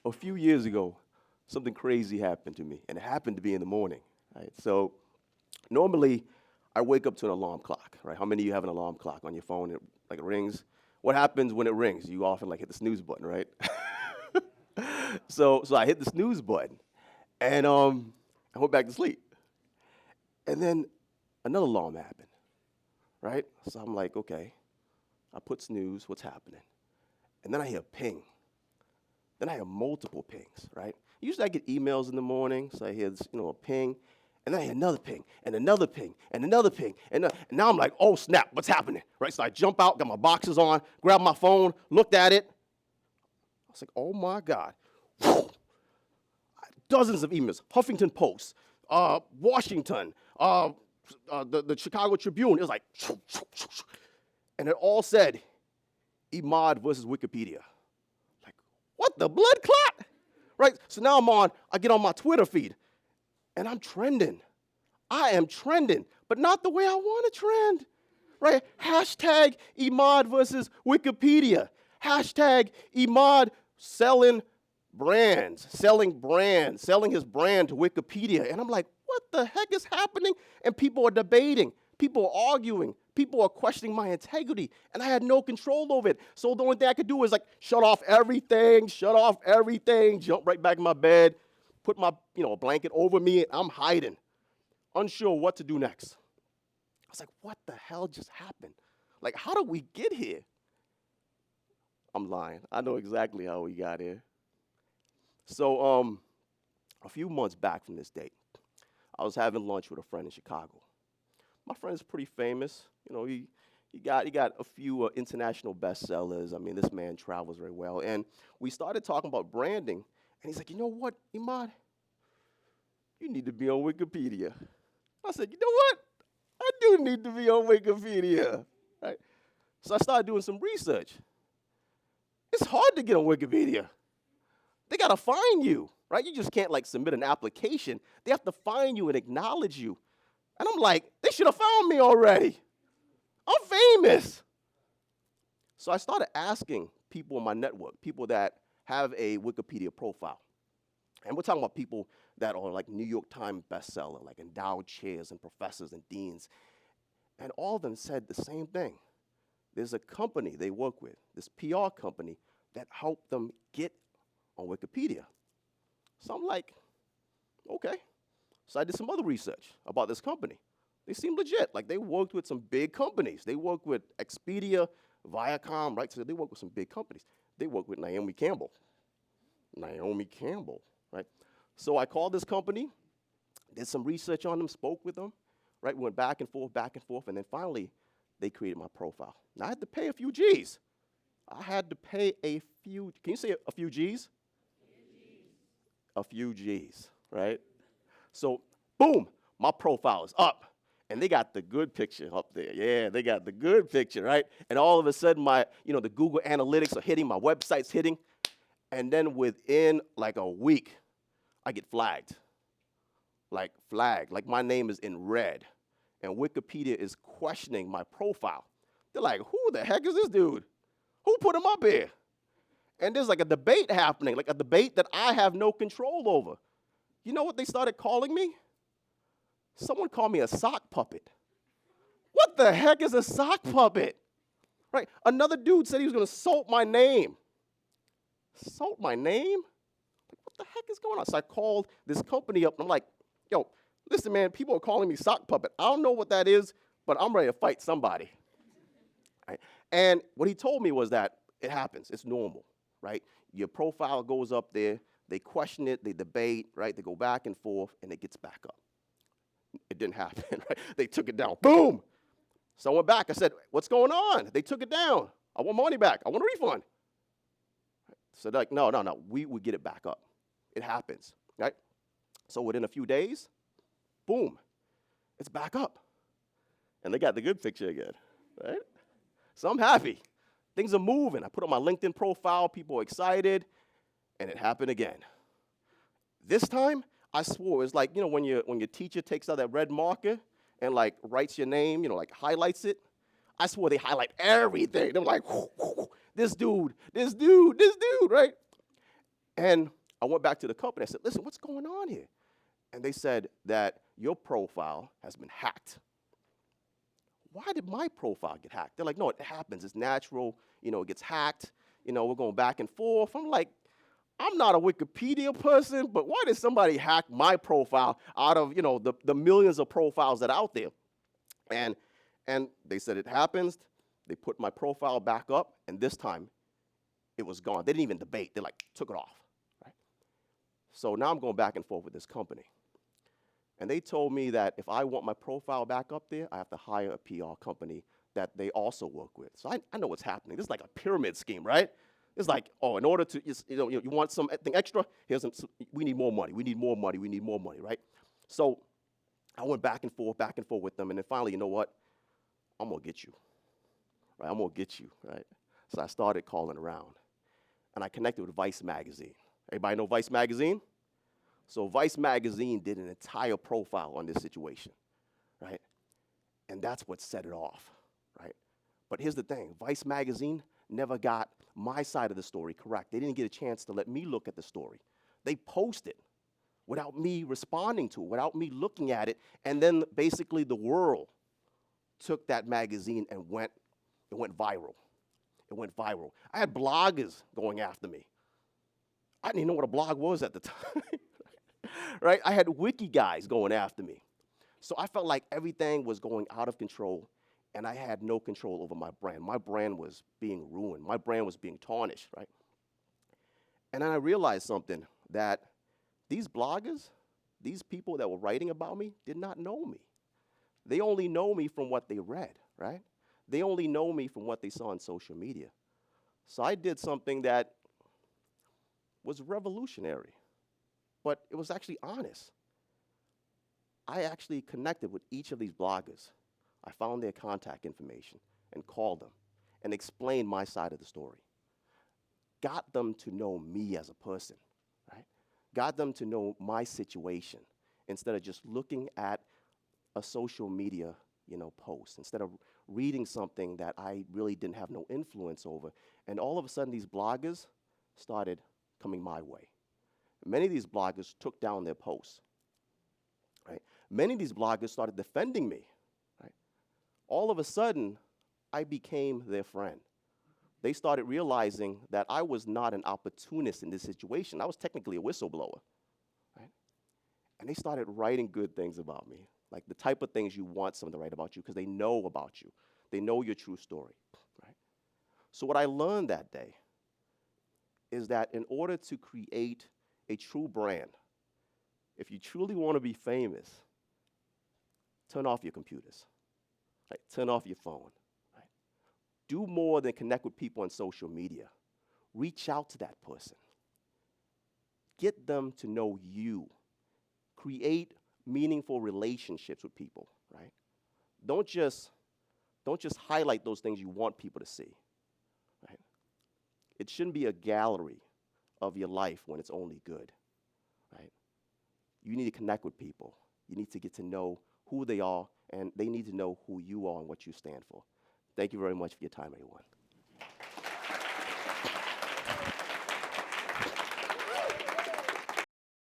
a few years ago, something crazy happened to me, and it happened to be in the morning. Right? So normally, I wake up to an alarm clock. Right? How many of you have an alarm clock on your phone? It rings. What happens when it rings? You often hit the snooze button, right? So I hit the snooze button, and I went back to sleep. And then another alarm happened, right? So I'm like, okay, I put snooze, what's happening? And then I hear a ping. Then I hear multiple pings, right? Usually I get emails in the morning, so I hear this, a ping, and then I hear another ping, and another ping, and another ping, and now I'm like, oh snap, what's happening, right? So I jump out, got my boxers on, grab my phone, looked at it. I was like, oh my God. Dozens of emails, Huffington Post, Washington, the Chicago Tribune. It was like, and it all said, Emad versus Wikipedia. Like, what the blood clot? Right? So now I get on my Twitter feed, and I'm trending. I am trending, but not the way I want to trend. Right? Hashtag Emad versus Wikipedia. Hashtag Emad selling his brand to Wikipedia. And I'm like, what the heck is happening? And people are debating, people are arguing, people are questioning my integrity, and I had no control over it. So the only thing I could do was shut off everything, jump right back in my bed, put my a blanket over me, and I'm hiding, unsure what to do next. I was like, what the hell just happened? Like, how did we get here? I'm lying. I know exactly how we got here. So a few months back from this date, I was having lunch with a friend in Chicago. My friend is pretty famous. He got a few international bestsellers. I mean, this man travels very well. And we started talking about branding, and he's like, you know what, Emad? You need to be on Wikipedia. I said, you know what? I do need to be on Wikipedia, right? So I started doing some research. It's hard to get on Wikipedia. They got to find you, right? You just can't submit an application. They have to find you and acknowledge you. And I'm like, they should have found me already. I'm famous. So I started asking people in my network, people that have a Wikipedia profile. And we're talking about people that are New York Times bestseller, endowed chairs and professors and deans. And all of them said the same thing. There's a company they work with, this PR company, that helped them get on Wikipedia. So I'm like, okay. So I did some other research about this company. They seem legit. They worked with some big companies. They worked with Expedia, Viacom, right? So they work with some big companies. They work with Naomi Campbell, right? So I called this company, did some research on them, spoke with them, right? We went back and forth, and then finally they created my profile. Now I had to pay a few G's. Can you say a few G's? A few G's, right? So, boom, my profile is up. And they got the good picture up there. Yeah, they got the good picture, right? And all of a sudden, the Google Analytics are hitting, my website's hitting. And then within a week, I get flagged. Like my name is in red. And Wikipedia is questioning my profile. They're like, who the heck is this dude? Who put him up here? And there's a debate happening, a debate that I have no control over. You know what they started calling me? Someone called me a sock puppet. What the heck is a sock puppet? Right? Another dude said he was going to salt my name. Salt my name? What the heck is going on? So I called this company up, and I'm like, yo, listen, man, people are calling me sock puppet. I don't know what that is, but I'm ready to fight somebody. Right? And what he told me was that it happens. It's normal, right? Your profile goes up there. They question it. They debate, right? They go back and forth, and it gets back up. It didn't happen, right? They took it down. Boom! So I went back. I said, what's going on? They took it down. I want money back. I want a refund. So they're like, no, we would get it back up. It happens, right? So within a few days, boom, it's back up. And they got the good picture again, right? So I'm happy. Things are moving. I put on my LinkedIn profile. People are excited. And it happened again. This time, I swore, it's when your teacher takes out that red marker and writes your name, highlights it. I swore they highlight everything. They're like, this dude, right? And I went back to the company. I said, listen, what's going on here? And they said that your profile has been hacked. Why did my profile get hacked? They're like, no, it happens. It's natural. It gets hacked. We're going back and forth. I'm like, I'm not a Wikipedia person, but why did somebody hack my profile out of, the millions of profiles that are out there? And they said it happens. They put my profile back up, and this time it was gone. They didn't even debate. They took it off. Right? So now I'm going back and forth with this company. And they told me that if I want my profile back up there, I have to hire a PR company that they also work with. So I know what's happening. This is like a pyramid scheme, right? It's like, in order to, you want something extra, we need more money, we need more money, we need more money, right? So I went back and forth with them, and then finally, you know what? I'm gonna get you, right? I'm gonna get you, right? So I started calling around, and I connected with Vice Magazine. Everybody know Vice Magazine? So Vice Magazine did an entire profile on this situation, right? And that's what set it off, right? But here's the thing, Vice Magazine never got my side of the story correct. They didn't get a chance to let me look at the story. They posted without me responding to it, without me looking at it, and then basically the world took that magazine and it went viral. It went viral. I had bloggers going after me. I didn't even know what a blog was at the time, right? I had wiki guys going after me. So I felt like everything was going out of control, and I had no control over my brand. My brand was being ruined. My brand was being tarnished, right? And then I realized something, that these bloggers, these people that were writing about me, did not know me. They only know me from what they read, right? They only know me from what they saw on social media. So I did something that was revolutionary, but it was actually honest. I actually connected with each of these bloggers. I found their contact information and called them and explained my side of the story. Got them to know me as a person, right? Got them to know my situation instead of just looking at a social media, post, instead of reading something that I really didn't have no influence over. And all of a sudden, these bloggers started coming my way. Many of these bloggers took down their posts, right? Many of these bloggers started defending me, right? All of a sudden, I became their friend. They started realizing that I was not an opportunist in this situation. I was technically a whistleblower, right? And they started writing good things about me, like the type of things you want someone to write about you because they know about you. They know your true story, right? So what I learned that day is that in order to create a true brand, if you truly want to be famous, turn off your computers, right? Turn off your phone, right? Do more than connect with people on social media. Reach out to that person. Get them to know you. Create meaningful relationships with people, right? Don't just highlight those things you want people to see, right? It shouldn't be a gallery of your life when it's only good, right? You need to connect with people. You need to get to know who they are, and they need to know who you are and what you stand for. Thank you very much for your time, everyone.